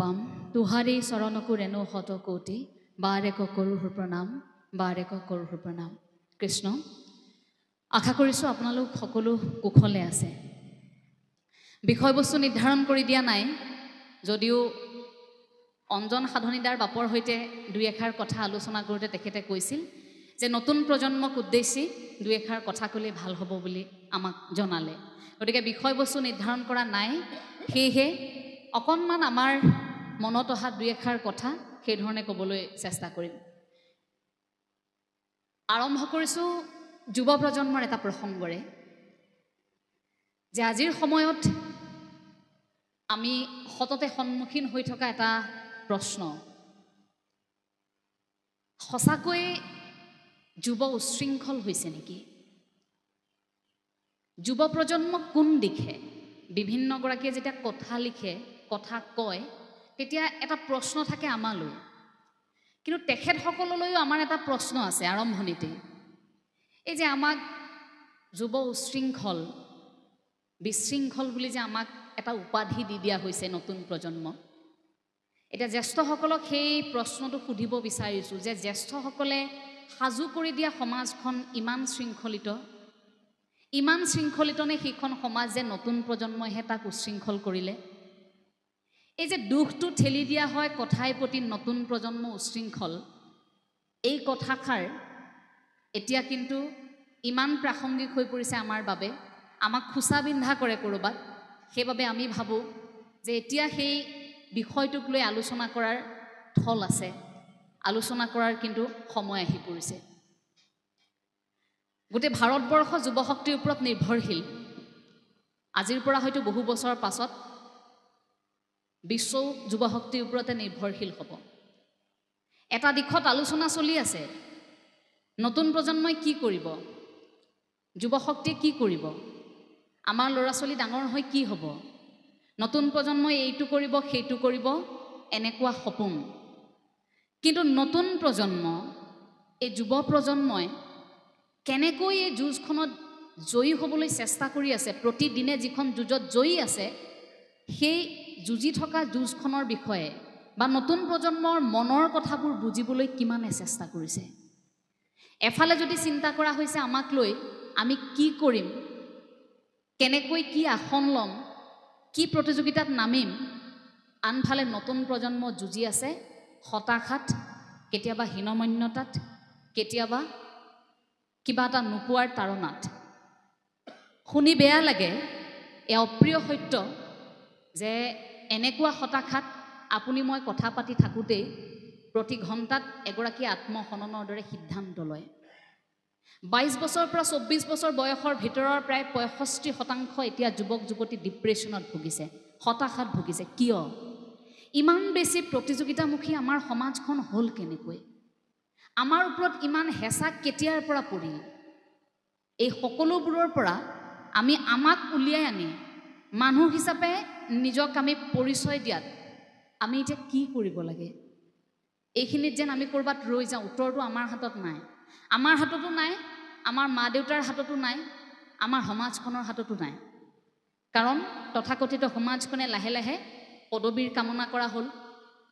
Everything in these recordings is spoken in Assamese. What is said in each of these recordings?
পাম তুহাৰী চৰণকো ৰেণু শত কোটি বাৰেক কৰোৰ প্ৰণাম বাৰেক কৰোৰ প্ৰণাম। কৃষ্ণ, আশা কৰিছোঁ আপোনালোক সকলো কুশলে আছে। বিষয়বস্তু নিৰ্ধাৰণ কৰি দিয়া নাই, যদিও অঞ্জন সাধনীদাৰ বাপৰ সৈতে দুই এষাৰ কথা আলোচনা কৰোঁতে তেখেতে কৈছিল যে নতুন প্ৰজন্মক উদ্দেশ্যি দুই এষাৰ কথা ক'লে ভাল হ'ব বুলি আমাক জনালে। গতিকে বিষয়বস্তু নিৰ্ধাৰণ কৰা নাই, সেয়েহে অকণমান আমাৰ মনত অহা দুই এষাৰ কথা সেইধৰণে ক'বলৈ চেষ্টা কৰিম। আৰম্ভ কৰিছোঁ যুৱ প্ৰজন্মৰ এটা প্ৰসংগৰে, যে আজিৰ সময়ত আমি সততে সন্মুখীন হৈ থকা এটা প্ৰশ্ন, সঁচাকৈয়ে যুৱ উচ্ছৃংখল হৈছে নেকি? যুৱ প্ৰজন্মক কোন দিশে? বিভিন্নগৰাকীয়ে যেতিয়া কথা লিখে, কথা কয়, তেতিয়া এটা প্ৰশ্ন থাকে আমালৈ, কিন্তু তেখেতসকললৈও আমাৰ এটা প্ৰশ্ন আছে আৰম্ভণিতে। এই যে আমাক যুৱ উচ্ছৃংখল, বিশৃংখল বুলি যে আমাক এটা উপাধি দি দিয়া হৈছে নতুন প্ৰজন্ম, এতিয়া জ্যেষ্ঠসকলক সেই প্ৰশ্নটো সুধিব বিচাৰিছোঁ যে জ্যেষ্ঠসকলে সাজু কৰি দিয়া সমাজখন ইমান শৃংখলিত নে সেইখন সমাজ যে নতুন প্ৰজন্মইহে তাক উচ্ছৃংখল কৰিলে? এই যে দুখটো ঠেলি দিয়া হয় কথাই প্ৰতি নতুন প্ৰজন্ম উচ্ছৃংখল, এই কথাষাৰ এতিয়া কিন্তু ইমান প্ৰাসংগিক হৈ পৰিছে আমাৰ বাবে, আমাক খোচা বিন্ধা কৰে ক'ৰবাত। সেইবাবে আমি ভাবোঁ যে এতিয়া সেই বিষয়টোক লৈ আলোচনা কৰাৰ থল আছে, আলোচনা কৰাৰ কিন্তু সময় আহি পৰিছে। গোটেই ভাৰতবৰ্ষ যুৱশক্তিৰ ওপৰত নিৰ্ভৰশীল। আজিৰ পৰা হয়তো বহু বছৰ পাছত বিশ্বও যুৱশক্তিৰ ওপৰতে নিৰ্ভৰশীল হ'ব। এটা দিশত আলোচনা চলি আছে, নতুন প্ৰজন্মই কি কৰিব, যুৱশক্তিয়ে কি কৰিব, আমাৰ ল'ৰা ছোৱালী ডাঙৰ হৈ কি হ'ব, নতুন প্ৰজন্মই এইটো কৰিব সেইটো কৰিব, এনেকুৱা সপোন। কিন্তু নতুন প্ৰজন্ম, এই যুৱ প্ৰজন্মই কেনেকৈ এই যুঁজখনত জয়ী হ'বলৈ চেষ্টা কৰি আছে, প্ৰতিদিনে যিখন যুঁজত জয়ী আছে, সেই যুঁজি থকা যুঁজখনৰ বিষয়ে বা নতুন প্ৰজন্মৰ মনৰ কথাবোৰ বুজিবলৈ কিমানে চেষ্টা কৰিছে। এফালে যদি চিন্তা কৰা হৈছে আমাক লৈ, আমি কি কৰিম, কেনেকৈ কি আসন ল'ম, কি প্ৰতিযোগিতাত নামিম, আনফালে নতুন প্ৰজন্ম যুঁজি আছে হতাশাত, কেতিয়াবা হীনমন্যতাত, কেতিয়াবা কিবা এটা নোপোৱাৰ তাৰণাত। শুনি বেয়া লাগে, এয়া অপ্ৰিয় সত্য যে এনেকুৱা হতাশাত আপুনি মই কথা পাতি থাকোঁতেই প্ৰতি ঘণ্টাত এগৰাকী আত্মহননৰ দৰে সিদ্ধান্ত লয়। 22 বছৰৰ পৰা 24 বছৰ বয়সৰ ভিতৰৰ প্ৰায় 65% এতিয়া যুৱক যুৱতী ডিপ্ৰেশ্যনত ভুগিছে, হতাশাত ভুগিছে। কিয়? ইমান বেছি প্ৰতিযোগিতামুখী আমাৰ সমাজখন হ'ল কেনেকৈ? আমাৰ ওপৰত ইমান হেঁচা কেতিয়াৰ পৰা পৰিল? এই সকলোবোৰৰ পৰা আমি আমাক উলিয়াই আনি মানুহ হিচাপে নিজক আমি পৰিচয় দিয়াত আমি এতিয়া কি কৰিব লাগে? এইখিনিত যেন আমি ক'ৰবাত ৰৈ যাওঁ, উত্তৰটো আমাৰ হাতত নাই। আমাৰ হাততো নাই, আমাৰ মা দেউতাৰ হাততো নাই, আমাৰ সমাজখনৰ হাততো নাই। কাৰণ তথাকথিত সমাজখনে লাহে লাহে পদবীৰ কামনা কৰা হ'ল,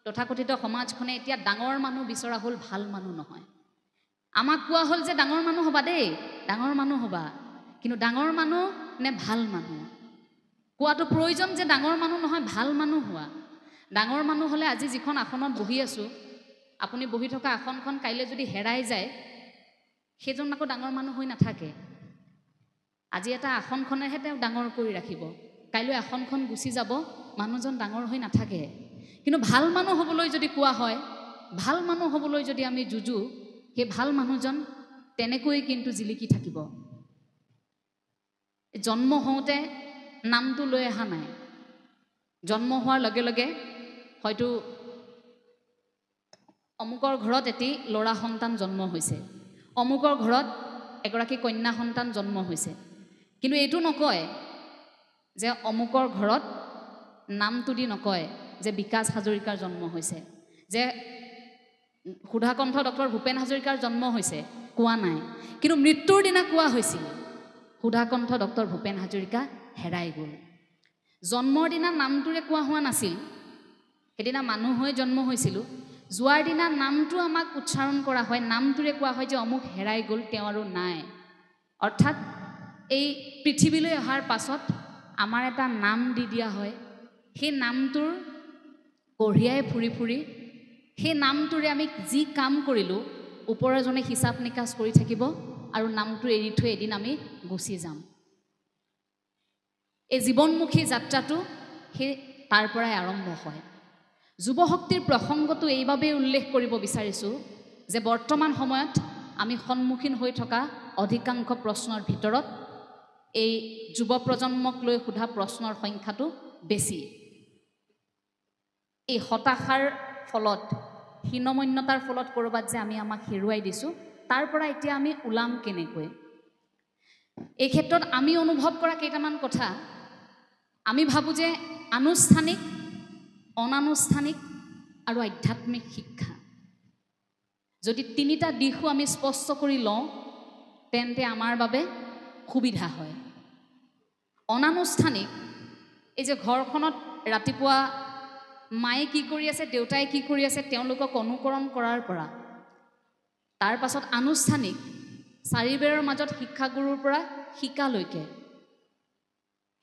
তথাকথিত সমাজখনে এতিয়া ডাঙৰ মানুহ বিচৰা হ'ল, ভাল মানুহ নহয়। আমাক কোৱা হ'ল যে ডাঙৰ মানুহ হ'বা দেই, ডাঙৰ মানুহ হ'বা, কিন্তু ডাঙৰ মানুহ নে ভাল মানুহ? কোৱাটো প্ৰয়োজন যে ডাঙৰ মানুহ নহয়, ভাল মানুহ হোৱা। ডাঙৰ মানুহ হ'লে আজি যিখন আসনত বহি আছোঁ, আপুনি বহি থকা আসনখন কাইলৈ যদি হেৰাই যায়, সেইজন আকৌ ডাঙৰ মানুহ হৈ নাথাকে। আজি এটা আসনখনেহে তেওঁ ডাঙৰ কৰি ৰাখিব, কাইলৈ আসনখন গুচি যাব, মানুহজন ডাঙৰ হৈ নাথাকে। কিন্তু ভাল মানুহ হ'বলৈ যদি কোৱা হয়, ভাল মানুহ হ'বলৈ যদি আমি যুঁজোঁ, সেই ভাল মানুহজন তেনেকৈ কিন্তু জিলিকি থাকিব। জন্ম হওঁতে নামটো লৈ অহা নাই, জন্ম হোৱাৰ লগে লগে হয়তো অমুকৰ ঘৰত এটি ল'ৰা সন্তান জন্ম হৈছে, অমুকৰ ঘৰত এগৰাকী কন্যা সন্তান জন্ম হৈছে, কিন্তু এইটো নকয় যে অমুকৰ ঘৰত নামটো দি নকয় যে বিকাশ হাজৰিকাৰ জন্ম হৈছে, যে সুধাকণ্ঠ ডক্টৰ ভূপেন হাজৰিকাৰ জন্ম হৈছে, কোৱা নাই। কিন্তু মৃত্যুৰ দিনা কোৱা হৈছিল সুধাকণ্ঠ ডক্টৰ ভূপেন হাজৰিকা হেৰাই গ'ল। জন্মৰ দিনা নামটোৰে কোৱা হোৱা নাছিল সেইদিনা মানুহ হৈ জন্ম হৈছিলোঁ যোৱাৰ দিনা নামটো আমাক উচ্চাৰণ কৰা হয় নামটোৰে কোৱা হয় যে অমুক হেৰাই গ'ল তেওঁ আৰু নাই অৰ্থাৎ এই পৃথিৱীলৈ অহাৰ পাছত আমাৰ এটা নাম দি দিয়া হয় সেই নামটোৰ কঢ়িয়াই ফুৰি ফুৰি সেই নামটোৰে আমি যি কাম কৰিলোঁ ওপৰৰ জনে হিচাপ নিকাচ কৰি থাকিব আৰু নামটো এৰি থৈ এদিন আমি গুচি যাম এই জীৱনমুখী যাত্ৰাটো সেই তাৰ পৰাই আৰম্ভ হয় যুৱশক্তিৰ প্ৰসংগটো এইবাবেই উল্লেখ কৰিব বিচাৰিছোঁ যে বৰ্তমান সময়ত আমি সন্মুখীন হৈ থকা অধিকাংশ প্ৰশ্নৰ ভিতৰত এই যুৱ প্ৰজন্মক লৈ সোধা প্ৰশ্নৰ সংখ্যাটো বেছি এই হতাশাৰ ফলত হীনমন্যতাৰ ফলত ক'ৰবাত যে আমি আমাক হেৰুৱাই দিছোঁ তাৰ পৰা এতিয়া আমি ওলাম কেনেকৈ এই ক্ষেত্ৰত আমি অনুভৱ কৰা কেইটামান কথা আমি ভাবোঁ যে আনুষ্ঠানিক অনানুষ্ঠানিক আৰু আধ্যাত্মিক শিক্ষা যদি তিনিটা দিশো আমি স্পষ্ট কৰি লওঁ তেন্তে আমাৰ বাবে সুবিধা হয় অনানুষ্ঠানিক এই যে ঘৰখনত ৰাতিপুৱা মায়ে কি কৰি আছে দেউতাই কি কৰি আছে তেওঁলোকক অনুকৰণ কৰাৰ পৰা তাৰ পাছত আনুষ্ঠানিক চাৰিবেৰৰ মাজত শিক্ষাগুৰুৰ পৰা শিকালৈকে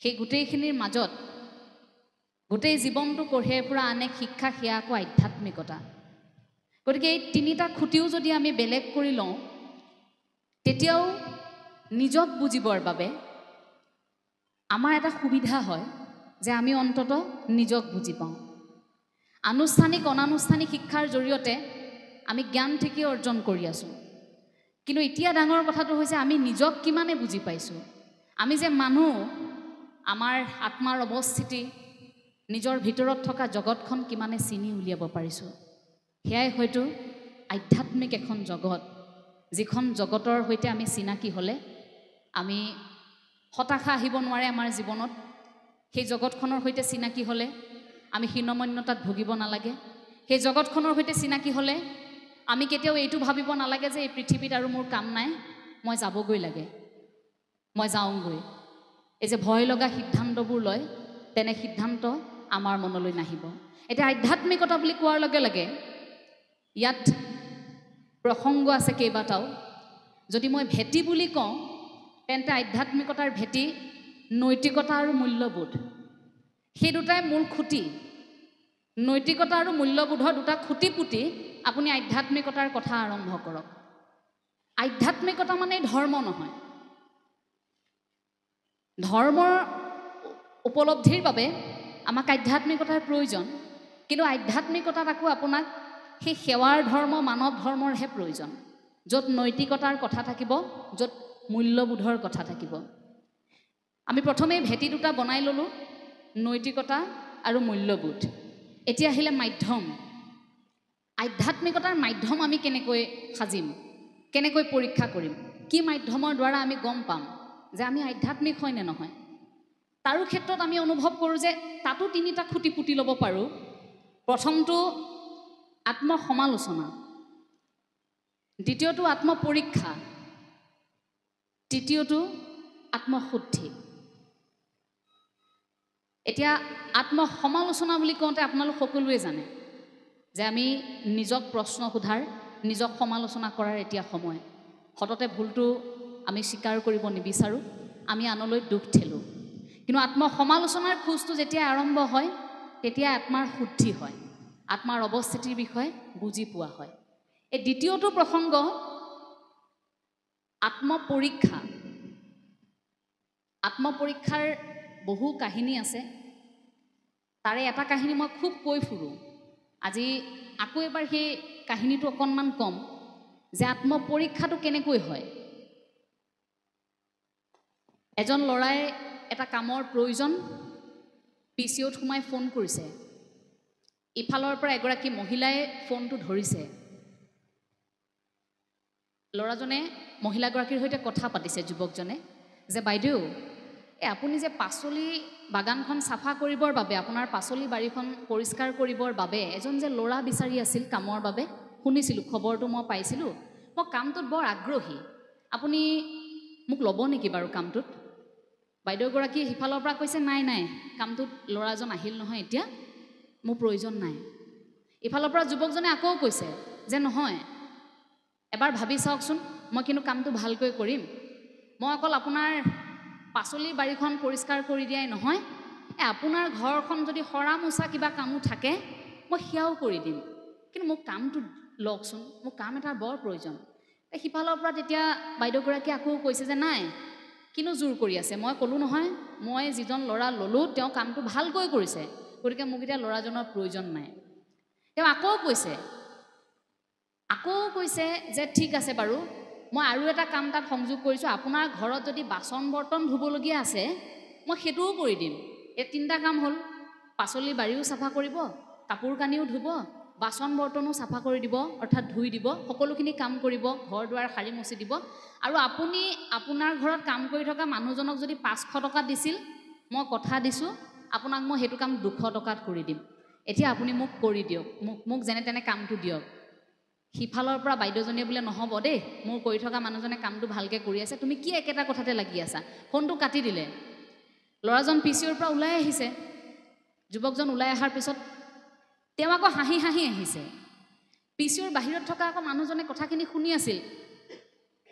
সেই গোটেইখিনিৰ মাজত গোটেই জীৱনটো কঢ়িয়াই ফুৰা আন এক শিক্ষা সেয়া আকৌ আধ্যাত্মিকতা গতিকে এই তিনিটা খুঁটিও যদি আমি বেলেগ কৰি লওঁ তেতিয়াও নিজক বুজিবৰ বাবে আমাৰ এটা সুবিধা হয় যে আমি অন্তত নিজক বুজি পাওঁ আনুষ্ঠানিক অনানুষ্ঠানিক শিক্ষাৰ জৰিয়তে আমি জ্ঞান ঠিকেই অৰ্জন কৰি আছোঁ কিন্তু এতিয়া ডাঙৰ কথাটো হৈছে আমি নিজক কিমানে বুজি পাইছোঁ আমি যে মানুহ আমাৰ আত্মাৰ অৱস্থিতি নিজৰ ভিতৰত থকা জগতখন কিমানে চিনি উলিয়াব পাৰিছোঁ সেয়াই হয়তো আধ্যাত্মিক এখন জগত যিখন জগতৰ সৈতে আমি চিনাকি হ'লে আমি হতাশা আহিব নোৱাৰে আমাৰ জীৱনত সেই জগতখনৰ সৈতে চিনাকি হ'লে আমি হীনমন্যতাত ভুগিব নালাগে সেই জগতখনৰ সৈতে চিনাকি হ'লে আমি কেতিয়াও এইটো ভাবিব নালাগে যে এই পৃথিৱীত আৰু মোৰ কাম নাই মই যাবগৈ লাগে মই যাওঁগৈ এই যে ভয় লগা সিদ্ধান্তবোৰ লয় তেনে সিদ্ধান্ত আমাৰ মনলৈ নাহিব এতিয়া আধ্যাত্মিকতা বুলি কোৱাৰ লগে লগে ইয়াত প্ৰসংগ আছে কেইবাটাও যদি মই ভেটি বুলি কওঁ তেন্তে আধ্যাত্মিকতাৰ ভেটি নৈতিকতা আৰু মূল্যবোধ সেই দুটাই মূল খুঁটি নৈতিকতা আৰু মূল্যবোধৰ দুটা খুঁটি পুতি আপুনি আধ্যাত্মিকতাৰ কথা আৰম্ভ কৰক আধ্যাত্মিকতা মানে ধৰ্ম নহয় ধৰ্মৰ উপলব্ধিৰ বাবে আমাক আধ্যাত্মিকতাৰ প্ৰয়োজন কিন্তু আধ্যাত্মিকতাত আকৌ আপোনাক সেই সেৱাৰ ধৰ্ম মানৱ ধৰ্মৰহে প্ৰয়োজন য'ত নৈতিকতাৰ কথা থাকিব য'ত মূল্যবোধৰ কথা থাকিব আমি প্ৰথমে ভেটি দুটা বনাই ল'লোঁ নৈতিকতা আৰু মূল্যবোধ এতিয়া আহিলে মাধ্যম আধ্যাত্মিকতাৰ মাধ্যম আমি কেনেকৈ সাজিম কেনেকৈ পৰীক্ষা কৰিম কি মাধ্যমৰ দ্বাৰা আমি গম পাম যে আমি আধ্যাত্মিক হয় নে নহয় তাৰো ক্ষেত্ৰত আমি অনুভৱ কৰোঁ যে তাতো তিনিটা খুঁটি পুতি ল'ব পাৰোঁ প্ৰথমটো আত্মসমালোচনা দ্বিতীয়টো আত্মপৰীক্ষা তৃতীয়টো আত্মশুদ্ধি এতিয়া আত্মসমালোচনা বুলি কওঁতে আপোনালোক সকলোৱে জানে যে আমি নিজক প্ৰশ্ন সোধাৰ নিজক সমালোচনা কৰাৰ এতিয়া সময় সততে ভুলটো আমি স্বীকাৰ কৰিব নিবিচাৰোঁ আমি আনলৈ দুখ ঠেলোঁ কিন্তু আত্মসমালোচনাৰ খোজটো যেতিয়া আৰম্ভ হয় তেতিয়া আত্মাৰ শুদ্ধি হয় আত্মাৰ অৱস্থিতিৰ বিষয়ে বুজি পোৱা হয় এই দ্বিতীয়টো প্ৰসংগ আত্মপৰীক্ষা আত্মপৰীক্ষাৰ বহু কাহিনী আছে তাৰে এটা কাহিনী মই খুব কৈ ফুৰোঁ আজি আকৌ এবাৰ সেই কাহিনীটো অকণমান কম যে আত্মপৰীক্ষাটো কেনেকৈ হয় এজন ল'ৰাই এটা কামৰ প্ৰয়োজন পিচিঅ'ত সোমাই ফোন কৰিছে ইফালৰ পৰা এগৰাকী মহিলাই ফোনটো ধৰিছে ল'ৰাজনে মহিলাগৰাকীৰ সৈতে কথা পাতিছে যুৱকজনে যে বাইদেউ আপুনি যে পাচলি বাগানখন চাফা কৰিবৰ বাবে আপোনাৰ পাচলি বাৰীখন পৰিষ্কাৰ কৰিবৰ বাবে এজন যে ল'ৰা বিচাৰি আছিল কামৰ বাবে শুনিছিলোঁ খবৰটো মই পাইছিলোঁ মই কামটোত বৰ আগ্ৰহী আপুনি মোক ল'ব নেকি বাৰু কামটোত বাইদেউগৰাকী সিফালৰ পৰা কৈছে নাই নাই কামটোত ল'ৰাজন আহিল নহয় এতিয়া মোৰ প্ৰয়োজন নাই। ইফালৰ পৰা যুৱকজনে আকৌ কৈছে যে নহয়, এবাৰ ভাবি চাওকচোন, মই কিন্তু কামটো ভালকৈ কৰিম। মই অকল আপোনাৰ পাচলিৰ বাৰীখন পৰিষ্কাৰ কৰি দিয়াই নহয়, আপোনাৰ ঘৰখন যদি সৰা মোচা কিবা কামো থাকে মই সেয়াও কৰি দিম, কিন্তু মোক কামটো লওকচোন, মোক কাম এটাৰ বৰ প্ৰয়োজন। সিফালৰ পৰা তেতিয়া বাইদেউগৰাকীয়ে আকৌ কৈছে যে নাই, কিনো জোৰ কৰি আছে, মই ক'লোঁ নহয় মই যিজন ল'ৰা ল'লোঁ তেওঁ কামটো ভালকৈ কৰিছে, গতিকে মোক এতিয়া ল'ৰাজনৰ প্ৰয়োজন নাই। তেওঁ আকৌ কৈছে যে ঠিক আছে বাৰু, মই আৰু এটা কাম তাত সংযোগ কৰিছোঁ, আপোনাৰ ঘৰত যদি বাচন বৰ্তন ধুবলগীয়া আছে মই সেইটোও কৰি দিম। এই 3টা কাম হ'ল, পাচলি বাৰীও চাফা কৰিব, কাপোৰ কানিও ধুব, বাচন বৰ্তনো চাফা কৰি দিব, অৰ্থাৎ ধুই দিব, সকলোখিনি কাম কৰিব, ঘৰ দুৱাৰ সাৰি মচি দিব। আৰু আপুনি আপোনাৰ ঘৰত কাম কৰি থকা মানুহজনক যদি 500 টকা দিছিল, মই কথা দিছোঁ আপোনাক মই সেইটো কাম 200 টকাত কৰি দিম। এতিয়া আপুনি মোক কৰি দিয়ক, মোক যেনে তেনে কামটো দিয়ক। সিফালৰ পৰা বাইদেউজনীয়ে বোলে নহ'ব দেই, মোৰ কৰি থকা মানুহজনে কামটো ভালকৈ কৰি আছে, তুমি কি একেটা কথাতে লাগি আছা। ফোনটো কাটি দিলে। ল'ৰাজন PCOৰ পৰা ওলাই আহিছে। যুৱকজন ওলাই অহাৰ পিছত তেওঁ আকৌ হাঁহি আহিছে। PCOৰ বাহিৰত থকা আকৌ মানুহজনে কথাখিনি শুনি আছিল,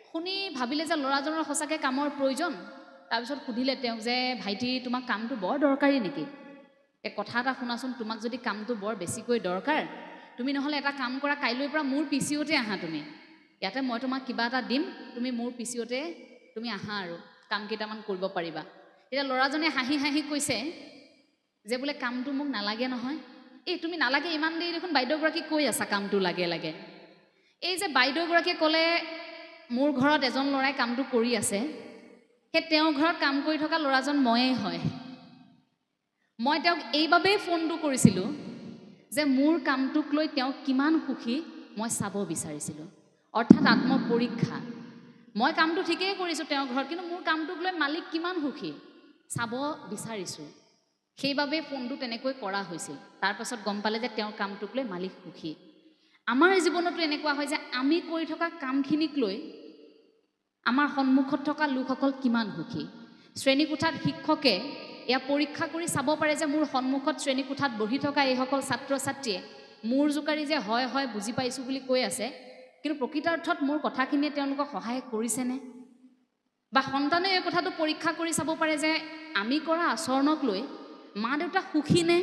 শুনি ভাবিলে যে ল'ৰাজনৰ সঁচাকৈ কামৰ প্ৰয়োজন। তাৰপিছত সুধিলে তেওঁক যে ভাইটি, তোমাক কামটো বৰ দৰকাৰী নেকি? কথা এটা শুনাচোন, তোমাক যদি কামটো বৰ বেছিকৈ দৰকাৰ, তুমি নহ'লে এটা কাম কৰা, কাইলৈৰ পৰা মোৰ PCOতে আহা, তুমি ইয়াতে মই তোমাক কিবা এটা দিম, তুমি মোৰ PCOতে তুমি আহা আৰু কাম কেইটামান কৰিব পাৰিবা। তেতিয়া ল'ৰাজনে হাঁহি কৈছে যে বোলে কামটো মোক নালাগে নহয়। এই তুমি নালাগে ইমান দেৰি দেখোন বাইদেউগৰাকীক কৈ আছা কামটো লাগে। এই যে বাইদেউগৰাকীয়ে ক'লে মোৰ ঘৰত এজন ল'ৰাই কামটো কৰি আছে, সেই তেওঁৰ ঘৰত কাম কৰি থকা ল'ৰাজন ময়েই হয়। মই তেওঁক এইবাবেই ফোনটো কৰিছিলোঁ যে মোৰ কামটোক লৈ তেওঁ কিমান সুখী মই চাব বিচাৰিছিলোঁ, অৰ্থাৎ আত্মপৰীক্ষা। মই কামটো ঠিকেই কৰিছোঁ তেওঁৰ ঘৰত, কিন্তু মোৰ কামটোক লৈ মালিক কিমান সুখী চাব বিচাৰিছোঁ, সেইবাবেই ফোনটো তেনেকৈ কৰা হৈছিল। তাৰপাছত গম পালে যে তেওঁৰ কামটোক লৈ মালিক সুখী। আমাৰ জীৱনতো এনেকুৱা হয় যে আমি কৰি থকা কামখিনিক লৈ আমাৰ সন্মুখত থকা লোকসকল কিমান সুখী। শ্ৰেণীকোঠাত শিক্ষকে এয়া পৰীক্ষা কৰি চাব পাৰে যে মোৰ সন্মুখত শ্ৰেণীকোঠাত বহি থকা এইসকল ছাত্ৰ ছাত্ৰীয়ে মোৰ জোকাৰি যে হয় বুজি পাইছোঁ বুলি কৈ আছে, কিন্তু প্ৰকৃতাৰ্থত মোৰ কথাখিনিয়ে তেওঁলোকক সহায় কৰিছেনে? বা সন্তানে এই কথাটো পৰীক্ষা কৰি চাব পাৰে যে আমি কৰা আচৰণক লৈ মা দেউতা সুখীনে?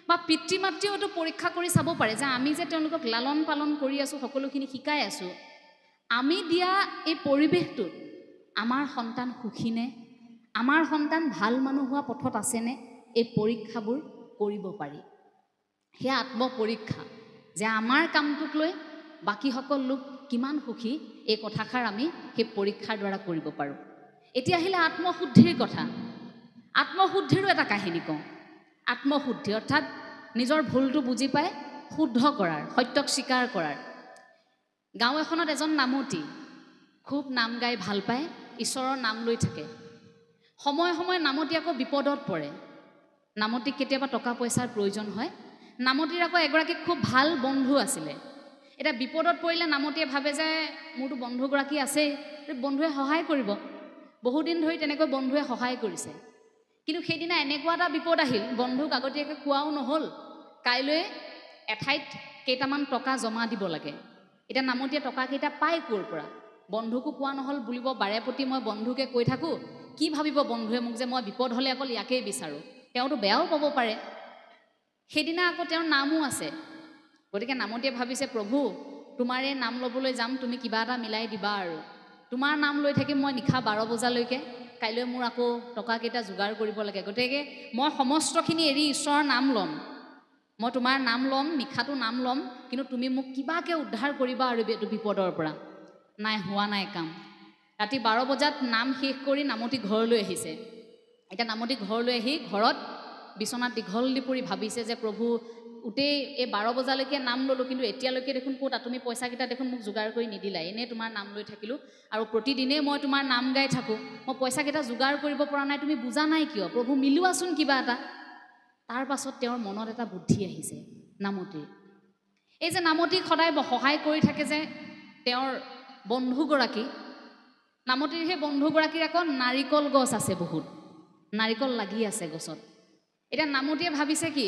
বা পিতৃ মাতৃয়েও এইটো পৰীক্ষা কৰি চাব পাৰে যে আমি যে তেওঁলোকক লালন পালন কৰি আছোঁ, সকলোখিনি শিকাই আছোঁ, আমি দিয়া এই পৰিৱেশটোত আমাৰ সন্তান সুখীনে? আমাৰ সন্তান ভাল মানুহ হোৱা পথত আছেনে? এই পৰীক্ষাবোৰ কৰিব পাৰি। সেয়া আত্মপৰীক্ষা, যে আমাৰ কামটোক লৈ বাকীসকল লোক কিমান সুখী, এই কথাষাৰ আমি সেই পৰীক্ষাৰ দ্বাৰা কৰিব পাৰোঁ। এতিয়া আহিলে আত্মশুদ্ধিৰ কথা। আত্মশুদ্ধিৰো এটা কাহিনী কওঁ। আত্মশুদ্ধি অৰ্থাৎ নিজৰ ভুলটো বুজি পাই শুদ্ধ কৰাৰ, সত্যক স্বীকাৰ কৰাৰ। গাঁও এখনত এজন নামতি খুব নাম গাই ভাল পায়, ঈশ্বৰৰ নাম লৈ থাকে। সময়ে সময়ে নামতি আকৌ বিপদত পৰে। নামতিক কেতিয়াবা টকা পইচাৰ প্ৰয়োজন হয়। নামতিৰ আকৌ এগৰাকী খুব ভাল বন্ধু আছিলে। এতিয়া বিপদত পৰিলে নামতিয়ে ভাবে যে মোৰতো বন্ধুগৰাকী আছেই, বন্ধুৱে সহায় কৰিব। বহুদিন ধৰি তেনেকৈ বন্ধুৱে সহায় কৰিছে। কিন্তু সেইদিনা এনেকুৱা এটা বিপদ আহিল, বন্ধুক আগতীয়াকৈ কোৱাও নহ'ল, কাইলৈ এঠাইত কেইটামান টকা জমা দিব লাগে। এতিয়া নামতিয়ে টকাকেইটা পায় ক'ৰ পৰা? বন্ধুকো কোৱা নহ'ল বুলিব বাৰে প্ৰতি মই বন্ধুকে কৈ থাকোঁ, কি ভাবিব বন্ধুৱে মোক যে মই বিপদ হ'লে অকল ইয়াকেই বিচাৰোঁ, তেওঁতো বেয়াও পাব পাৰে। সেইদিনা আকৌ তেওঁৰ নামো আছে, গতিকে নামতিয়ে ভাবিছে প্ৰভু তোমাৰে নাম ল'বলৈ যাম, তুমি কিবা এটা মিলাই দিবা আৰু তোমাৰ নাম লৈ থাকিম মই নিশা 12 বজালৈকে, কাইলৈ মোৰ আকৌ টকাকেইটা যোগাৰ কৰিব লাগে, গতিকে মই সমস্তখিনি এৰি ঈশ্বৰৰ নাম ল'ম, মই তোমাৰ নাম ল'ম, নিশাটো নাম ল'ম, কিন্তু তুমি মোক কিবাকৈ উদ্ধাৰ কৰিবা আৰু এইটো বিপদৰ পৰা। নাই, হোৱা নাই কাম। ৰাতি 12 বজাত নাম শেষ কৰি নামতি ঘৰলৈ আহিছে। এতিয়া নামতি ঘৰলৈ আহি ঘৰত বিচনাত দীঘল দি পৰি ভাবিছে যে প্ৰভু গোটেই এই 12 বজালৈকে নাম ল'লোঁ, কিন্তু এতিয়ালৈকে দেখোন ক'তা তুমি পইচাকেইটা দেখোন মোক যোগাৰ কৰি নিদিলা, এনেই তোমাৰ নাম লৈ থাকিলোঁ আৰু প্ৰতিদিনেই মই তোমাৰ নাম গাই থাকোঁ, মই পইচাকেইটা যোগাৰ কৰিব পৰা নাই, তুমি বুজা নাই কিয়? প্ৰভু মিলোৱাচোন কিবা এটা। তাৰ পাছত তেওঁৰ মনত এটা বুদ্ধি আহিছে নামতিৰ। এই যে নামতিক সদায় সহায় কৰি থাকে যে তেওঁৰ বন্ধুগৰাকী, নামতিৰ সেই বন্ধুগৰাকীৰ আকৌ নাৰিকল গছ আছে, বহুত নাৰিকল লাগি আছে গছত। এতিয়া নামতিয়ে ভাবিছে কি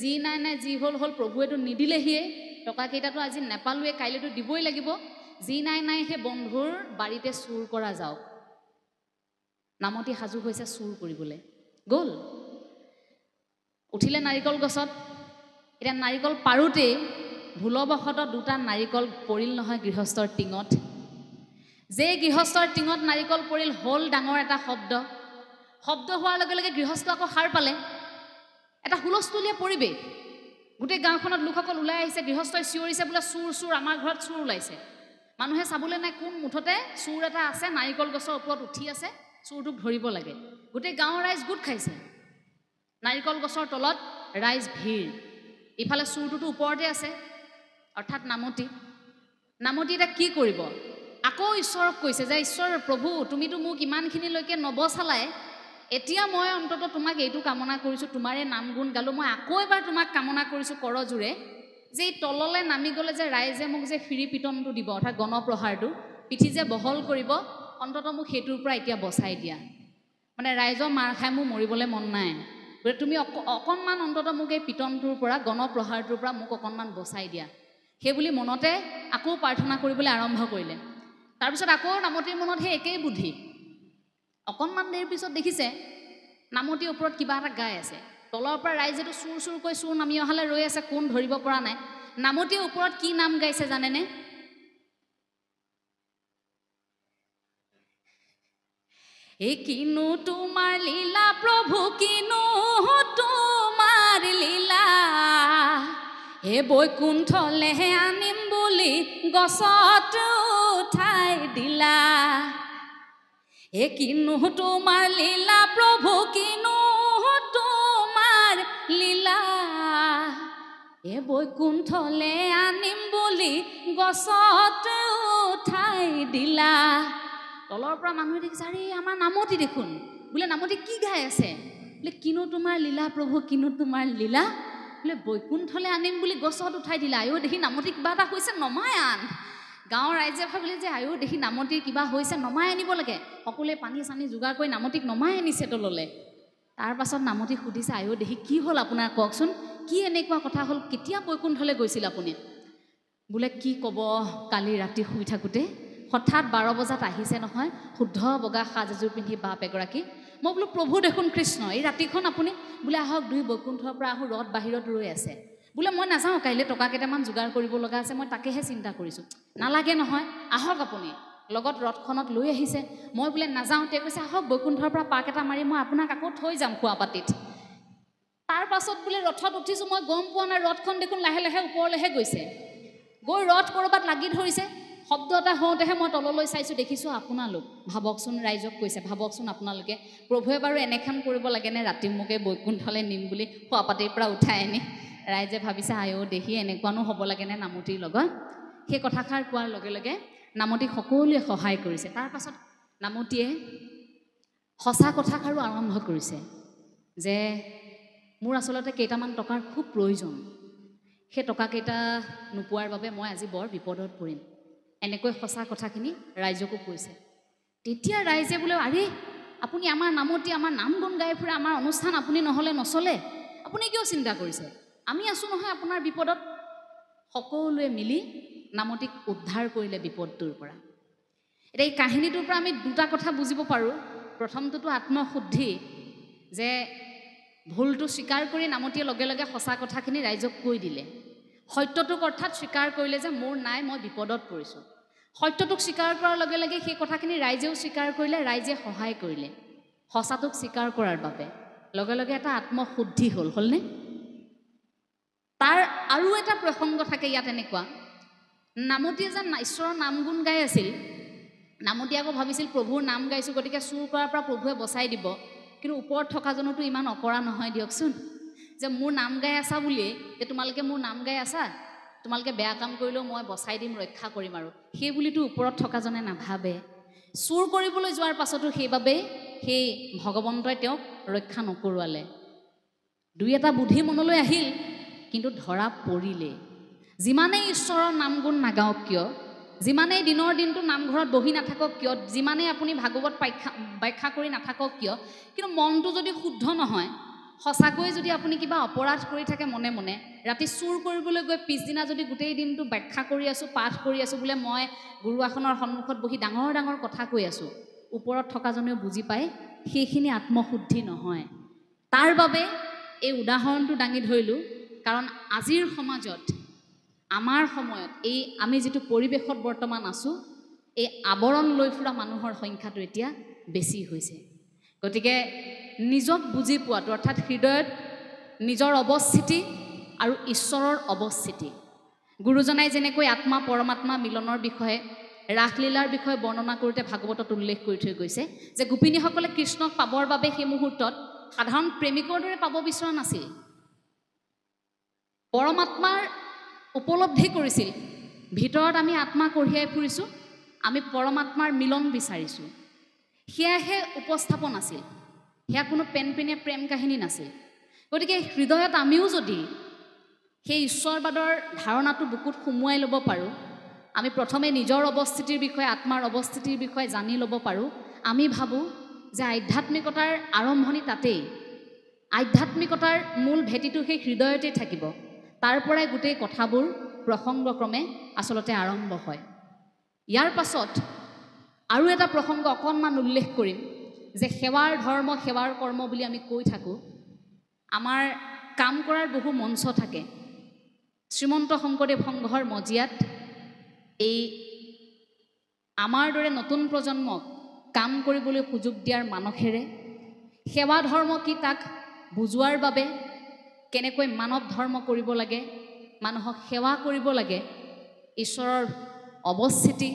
যি নাই নাই যি হ'ল হ'ল, প্ৰভুৱেতো নিদিলেহিয়ে, টকাকেইটাতো আজি নেপালোৱে, কাইলৈতো দিবই লাগিব, যি নাই নাই সেই বন্ধুৰ বাৰীতে চুৰ কৰা যাওক। নামতি সাজু হৈছে চুৰ কৰিবলৈ, গ'ল উঠিলে নাৰিকল গছত। এতিয়া নাৰিকল পাৰোঁতেই ভুলবশতঃ দুটা নাৰিকল পৰিল নহয় গৃহস্থৰ টিঙত। যে গৃহস্থৰ টিঙত নাৰিকল পৰিল, হ'ল ডাঙৰ এটা শব্দ হোৱাৰ লগে লগে গৃহস্থ আকৌ সাৰ পালে। এটা হুলস্থুলীয়া পৰিৱেশ, গোটেই গাঁওখনত লোকসকল ওলাই আহিছে, গৃহস্থই চিঞৰিছে বোলে চুৰ চুৰ, আমাৰ ঘৰত চুৰ ওলাইছে। মানুহে চাবলৈ নাই কোন মুঠতে চুৰ এটা আছে, নাৰিকল গছৰ ওপৰত উঠি আছে, চুৰটোক ধৰিব লাগে। গোটেই গাঁৱৰ ৰাইজ গোট খাইছে, নাৰিকল গছৰ তলত ৰাইজ ভিৰ। ইফালে চুৰটোতো ওপৰতে আছে, অৰ্থাৎ নামতি এতিয়া কি কৰিব? আকৌ ঈশ্বৰক কৈছে যে ঈশ্বৰ প্ৰভু, তুমিতো মোক ইমানখিনিলৈকে নবচালাই, এতিয়া মই অন্তত তোমাক এইটো কামনা কৰিছোঁ, তোমাৰে নাম গুণ গালোঁ, মই আকৌ এবাৰ তোমাক কামনা কৰিছোঁ কৰজোৰে, যে এই তললৈ নামি গ'লে যে ৰাইজে মোক যে ফিৰি পিটনটো দিব, অৰ্থাৎ গণপ্ৰহাৰটো, পিঠি যে বহল কৰিব, অন্তত মোক সেইটোৰ পৰা এতিয়া বচাই দিয়া। মানে ৰাইজৰ মাৰ খাই মোৰ মৰিবলৈ মন নাই, গতিকে তুমি অকণমান অন্তত মোক এই পিটনটোৰ পৰা, গণপ্ৰহাৰটোৰ পৰা মোক অকণমান বচাই দিয়া। সেইবুলি মনতে আকৌ প্ৰাৰ্থনা কৰিবলৈ আৰম্ভ কৰিলে। তাৰপিছত আকৌ নামতিৰ মনত সেই একেই বুদ্ধি। অকণমান দেৰিৰ পিছত দেখিছে নামতিৰ ওপৰত কিবা এটা গাই আছে, তলৰ পৰা ৰাইজেতো চুৰ চুৰ কৰি চুৰ নামি অহালৈ ৰৈ আছে, কোন ধৰিব পৰা নাই। নামতিৰ ওপৰত কি নাম গাইছে জানেনে? এই কিনো তোমাৰ লীলা প্ৰভু, কিনো তোমাৰ লীলা, হে বৈকুণ্ঠলেহে আনিম বুলি গছত উঠাই দিলা। হে কিনো তোমাৰ লীলা প্ৰভু, কিনো তোমাৰ লীলা, হে বৈকুণ্ঠলে আনিম বুলি গছত উঠাই দিলা। তলৰ পৰা মানুহে দেখিছে, আৰে আমাৰ নামতি দেখোন, বোলে নামতি কি গাই আছে? বোলে কিনো তোমাৰ লীলা প্ৰভু, কিনো তোমাৰ লীলা, বোলে বৈকুণ্ঠলে আনিম বুলি গছত উঠাই দিলা। আয়ো দেখি নামতি কিবা এটা হৈছে, নমাই আন। গাঁৱৰ ৰাইজে ভাবিলে যে আয়ো দেখি নামতিৰ কিবা হৈছে, নমাই আনিব লাগে। সকলোৱে পানী চানী যোগাৰ কৰি নামতিক নমাই আনিছে তললৈ। তাৰ পাছত নামতিক সুধিছে, আয়ো দেখি কি হ'ল আপোনাৰ, কওকচোন কি এনেকুৱা কথা হ'ল, কেতিয়া বৈকুণ্ঠলৈ গৈছিল আপুনি? বোলে কি ক'ব, কালি ৰাতি শুই থাকোঁতে হঠাৎ 12 বজাত আহিছে নহয়, শুদ্ধ বগা সাজ এযোৰ পিন্ধি বাপ এগৰাকী। মই বোলো প্ৰভু দেখোন কৃষ্ণ, এই ৰাতিখন আপুনি? বোলে আহক, দুই বৈকুণ্ঠৰ পৰা আহোঁ, ৰথ বাহিৰত ৰৈ আছে। বোলে মই নাযাওঁ, কাইলৈ টকা কেইটামান যোগাৰ কৰিব লগা আছে, মই তাকেহে চিন্তা কৰিছোঁ। নালাগে নহয়, আহক আপুনি, লগত ৰথখনত লৈ আহিছে। মই বোলে নাযাওঁ, তেওঁ কৈছে আহক, বৈকুণ্ঠৰ পৰা পাক এটা মাৰি মই আপোনাক আকৌ থৈ যাম খোৱাপাতিত। তাৰ পাছত বোলে ৰথত উঠিছোঁ, মই গম পোৱা নাই, ৰথখন দেখোন লাহে লাহে ওপৰলৈহে গৈছে, গৈ ৰথ ক'ৰবাত লাগি ধৰিছে। শব্দ এটা হওঁতেহে মই তললৈ চাইছোঁ, দেখিছোঁ আপোনালোক। ভাবকচোন, ৰাইজক কৈছে, ভাবকচোন আপোনালোকে, প্ৰভুৱে বাৰু এনেখন কৰিব লাগেনে, ৰাতি মোকে বৈকুণ্ঠলৈ নিম বুলি খোৱাপাতিৰ পৰা উঠাই আনি? ৰাইজে ভাবিছে, আয়ো দেখি এনেকুৱানো হ'ব লাগেনে নামতিৰ লগত? সেই কথাষাৰ কোৱাৰ লগে লগে নামতিক সকলোৱে সহায় কৰিছে। তাৰ পাছত নামতিয়ে সঁচা কথাষাৰো আৰম্ভ কৰিছে যে মোৰ আচলতে কেইটামান টকাৰ খুব প্ৰয়োজন, সেই টকাকেইটা নোপোৱাৰ বাবে মই আজি বৰ বিপদত পৰিম, এনেকৈ সঁচা কথাখিনি ৰাইজকো কৈছে। তেতিয়া ৰাইজে বোলে, আৰে আপুনি আমাৰ নামতি, আমাৰ নাম গুণ গাই ফুৰে, আমাৰ অনুষ্ঠান আপুনি নহ'লে নচলে, আপুনি কিয় চিন্তা কৰিছে, আমি আছোঁ নহয় আপোনাৰ বিপদত। সকলোৱে মিলি নামতিক উদ্ধাৰ কৰিলে বিপদটোৰ পৰা। এতিয়া এই কাহিনীটোৰ পৰা আমি দুটা কথা বুজিব পাৰোঁ। প্ৰথমটোতো আত্মশুদ্ধি, যে ভুলটো স্বীকাৰ কৰি নামতিয়ে লগে লগে সঁচা কথাখিনি ৰাইজক কৈ দিলে। সত্যটোক অৰ্থাৎ স্বীকাৰ কৰিলে যে মোৰ নাই, মই বিপদত পৰিছোঁ। সত্যটোক স্বীকাৰ কৰাৰ লগে লগে সেই কথাখিনি ৰাইজেও স্বীকাৰ কৰিলে, ৰাইজে সহায় কৰিলে। সঁচাটোক স্বীকাৰ কৰাৰ বাবে লগে লগে এটা আত্মশুদ্ধি হ'লনে? তাৰ আৰু এটা প্ৰসংগ থাকে ইয়াত এনেকুৱা, নামতিয়ে যেন ঈশ্বৰৰ নাম গুণ গাই আছিল, নামতি আকৌ ভাবিছিল প্ৰভুৰ নাম গাইছোঁ গতিকে চুৰ কৰাৰ পৰা প্ৰভুৱে বচাই দিব। কিন্তু ওপৰত থকাজনতো ইমান অকৰা নহয় দিয়কচোন, যে মোৰ নাম গাই আছা বুলিয়েই যে তোমালোকে মোৰ নাম গাই আছা, তোমালোকে বেয়া কাম কৰিলেও মই বচাই দিম, ৰক্ষা কৰিম আৰু, সেই বুলিতো ওপৰত থকাজনে নাভাবে। চুৰ কৰিবলৈ যোৱাৰ পাছতো সেইবাবে সেই ভগৱন্তই তেওঁক ৰক্ষা নকৰোৱালে। দুই এটা বুদ্ধি মনলৈ আহিল, কিন্তু ধৰা পৰিলে। যিমানেই ঈশ্বৰৰ নাম গুণ নাগাওক কিয়, যিমানেই দিনৰ দিনটো নামঘৰত বহি নাথাকক কিয়, যিমানেই আপুনি ভাগৱত ব্যাখ্যা কৰি নাথাকক কিয়, কিন্তু মনটো যদি শুদ্ধ নহয়, সঁচাকৈ যদি আপুনি কিবা অপৰাধ কৰি থাকে মনে মনে ৰাতি চুৰ কৰিবলৈ গৈ পিছদিনা যদি গোটেই দিনটো ব্যাখ্যা কৰি আছোঁ পাঠ কৰি আছোঁ বোলে মই গুৰু আসনৰ সন্মুখত বহি ডাঙৰ ডাঙৰ কথা কৈ আছোঁ ওপৰত থকাজনেও বুজি পায় সেইখিনি আত্মশুদ্ধি নহয় তাৰ বাবে এই উদাহৰণটো দাঙি ধৰিলোঁ কাৰণ আজিৰ সমাজত আমাৰ সময়ত এই আমি যিটো পৰিৱেশত বৰ্তমান আছোঁ এই আৱৰণ লৈ ফুৰা মানুহৰ সংখ্যাটো এতিয়া বেছি হৈছে গতিকে নিজক বুজি পোৱাটো অৰ্থাৎ হৃদয়ত নিজৰ অৱস্থিতি আৰু ঈশ্বৰৰ অৱস্থিতি গুৰুজনাই যেনেকৈ আত্মা পৰমাত্মা মিলনৰ বিষয়ে ৰাসলীলাৰ বিষয়ে বৰ্ণনা কৰোঁতে ভাগৱতত উল্লেখ কৰি থৈ গৈছে যে গোপিনীসকলে কৃষ্ণক পাবৰ বাবে সেই মুহূৰ্তত সাধাৰণ প্ৰেমিকৰ দৰে পাব বিচৰা নাছিল পৰমাত্মাৰ উপলব্ধি কৰিছিল ভিতৰত আমি আত্মা কঢ়িয়াই ফুৰিছোঁ আমি পৰমাত্মাৰ মিলন বিচাৰিছোঁ সেয়াহে উপস্থাপন আছিল সেয়া কোনো পেনপেনীয়া প্ৰেম কাহিনী নাছিল গতিকে হৃদয়ত আমিও যদি সেই ঈশ্বৰবাদৰ ধাৰণাটো বুকুত সুমুৱাই ল'ব পাৰোঁ আমি প্ৰথমে নিজৰ অৱস্থিতিৰ বিষয়ে আত্মাৰ অৱস্থিতিৰ বিষয়ে জানি ল'ব পাৰোঁ আমি ভাবোঁ যে আধ্যাত্মিকতাৰ আৰম্ভণি তাতেই আধ্যাত্মিকতাৰ মূল ভেটিটো সেই হৃদয়তে থাকিব তাৰ পৰাই গোটেই কথাবোৰ প্ৰসংগক্ৰমে আচলতে আৰম্ভ হয় ইয়াৰ পাছত আৰু এটা প্ৰসংগ অকণমান উল্লেখ কৰিম যে সেৱাৰ ধৰ্ম সেৱাৰ কৰ্ম বুলি আমি কৈ থাকোঁ আমাৰ কাম কৰাৰ বহু মঞ্চ থাকে শ্ৰীমন্ত শংকৰদেৱ সংঘৰ মজিয়াত এই আমাৰ দৰে নতুন প্ৰজন্মক কাম কৰিবলৈ সুযোগ দিয়াৰ মানসেৰে সেৱা ধৰ্ম কি তাক বুজোৱাৰ বাবে কেনেকৈ মানৱ ধৰ্ম কৰিব লাগে মানুহক সেৱা কৰিব লাগে ঈশ্বৰৰ অৱস্থিতি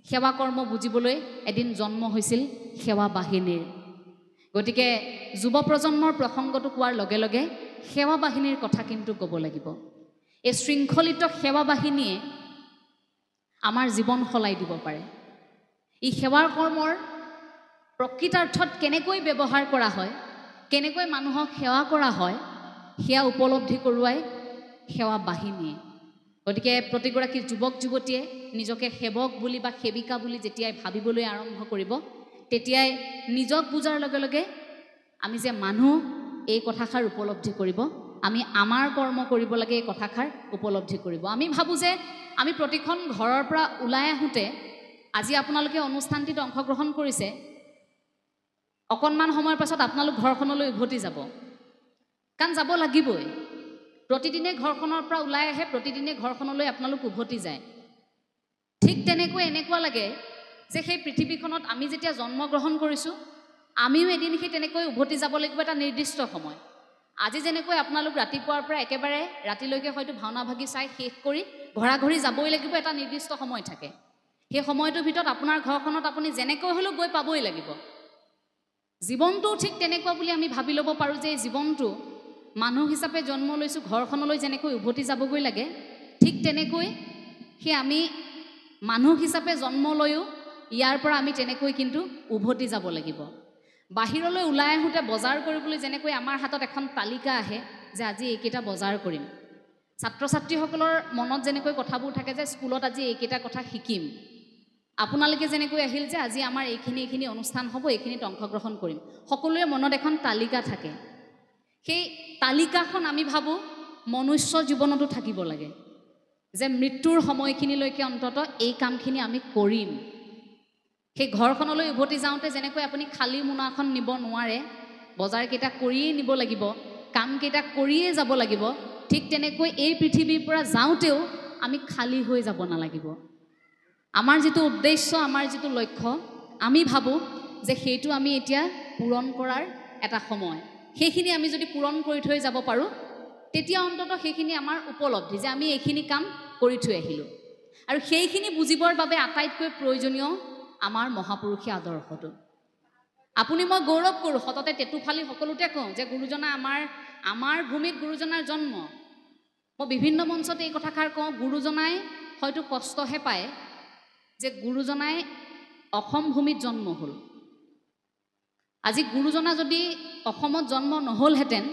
সেৱা কৰ্ম বুজিবলৈ এদিন জন্ম হৈছিল সেৱা বাহিনীৰ গতিকে যুৱ প্ৰজন্মৰ প্ৰসংগটো কোৱাৰ লগে লগে সেৱা বাহিনীৰ কথা কিন্তু ক'ব লাগিব এই শৃংখলিত সেৱা বাহিনীয়ে আমাৰ জীৱন সলাই দিব পাৰে এই সেৱাৰ কৰ্মৰ প্ৰকৃতাৰ্থত কেনেকৈ ব্যৱহাৰ কৰা হয় কেনেকৈ মানুহক সেৱা কৰা হয় সেয়া উপলব্ধি কৰোৱাই সেৱা বাহিনীয়ে গতিকে প্ৰতিগৰাকী যুৱক যুৱতীয়ে নিজকে সেৱক বুলি বা সেৱিকা বুলি যেতিয়াই ভাবিবলৈ আৰম্ভ কৰিব তেতিয়াই নিজক বুজাৰ লগে লগে আমি যে মানুহ এই কথাষাৰ উপলব্ধি কৰিব আমি আমাৰ কৰ্ম কৰিব লাগে এই কথাষাৰ উপলব্ধি কৰিব আমি ভাবোঁ যে আমি প্ৰতিখন ঘৰৰ পৰা ওলাই আহোঁতে আজি আপোনালোকে অনুষ্ঠানটিত অংশগ্ৰহণ কৰিছে অকণমান সময়ৰ পাছত আপোনালোক ঘৰখনলৈ উভতি যাব কাৰণ যাব লাগিবই প্ৰতিদিনে ঘৰখনৰ পৰা ওলাই আহে প্ৰতিদিনে ঘৰখনলৈ আপোনালোক উভতি যায় ঠিক তেনেকৈ এনেকুৱা লাগে যে সেই পৃথিৱীখনত আমি যেতিয়া জন্মগ্ৰহণ কৰিছোঁ আমিও এদিন সেই তেনেকৈ উভতি যাব লাগিব এটা নিৰ্দিষ্ট সময় আজি যেনেকৈ আপোনালোক ৰাতিপুৱাৰ পৰা একেবাৰে ৰাতিলৈকে হয়তো ভাওনা ভাগি চাই শেষ কৰি ঘৰাঘৰি যাবই লাগিব এটা নিৰ্দিষ্ট সময় থাকে সেই সময়টোৰ ভিতৰত আপোনাৰ ঘৰখনত আপুনি যেনেকৈ হ'লেও গৈ পাবই লাগিব জীৱনটোও ঠিক তেনেকুৱা বুলি আমি ভাবি ল'ব পাৰোঁ যে এই জীৱনটো মানুহ হিচাপে জন্ম লৈছোঁ ঘৰখনলৈ যেনেকৈ উভতি যাবগৈ লাগে ঠিক তেনেকৈ সেই আমি মানুহ হিচাপে জন্ম লৈও ইয়াৰ পৰা আমি তেনেকৈ কিন্তু উভতি যাব লাগিব বাহিৰলৈ ওলাই আহোঁতে বজাৰ কৰিবলৈ যেনেকৈ আমাৰ হাতত এখন তালিকা আহে যে আজি এইকেইটা বজাৰ কৰিম ছাত্ৰ ছাত্ৰীসকলৰ মনত যেনেকৈ কথাবোৰ থাকে যে স্কুলত আজি এইকেইটা কথা শিকিম আপোনালোকে যেনেকৈ আহিল যে আজি আমাৰ এইখিনি অনুষ্ঠান হ'ব এইখিনিত অংশগ্ৰহণ কৰিম সকলোৰে মনত এখন তালিকা থাকে সেই তালিকাখন আমি ভাবোঁ মনুষ্য জীৱনতো থাকিব লাগে যে মৃত্যুৰ সময়খিনিলৈকে অন্তত এই কামখিনি আমি কৰিম সেই ঘৰখনলৈ উভতি যাওঁতে যেনেকৈ আপুনি খালী মোনাখন নিব নোৱাৰে বজাৰকেইটা কৰিয়েই নিব লাগিব কামকেইটা কৰিয়েই যাব লাগিব ঠিক তেনেকৈ এই পৃথিৱীৰ পৰা যাওঁতেও আমি খালী হৈ যাব নালাগিব আমাৰ যিটো উদ্দেশ্য আমাৰ যিটো লক্ষ্য আমি ভাবোঁ যে সেইটো আমি এতিয়া পূৰণ কৰাৰ এটা সময় সেইখিনি আমি যদি পূৰণ কৰি থৈ যাব পাৰোঁ তেতিয়া অন্তত সেইখিনি আমাৰ উপলব্ধি যে আমি এইখিনি কাম কৰি থৈ আহিলোঁ আৰু সেইখিনি বুজিবৰ বাবে আটাইতকৈ প্ৰয়োজনীয় আমাৰ মহাপুৰুষীয় আদৰ্শটো আপুনি মই গৌৰৱ কৰোঁ সততে টেটুফালি সকলোতে কওঁ যে গুৰুজনা আমাৰ ভূমিত গুৰুজনাৰ জন্ম মই বিভিন্ন মঞ্চত এই কথাষাৰ কওঁ গুৰুজনাই হয়তো কষ্টহে পায় যে গুৰুজনাই অসম ভূমিত জন্ম হ'ল আজি গুৰুজনা যদি অসমত জন্ম নহ'লহেঁতেন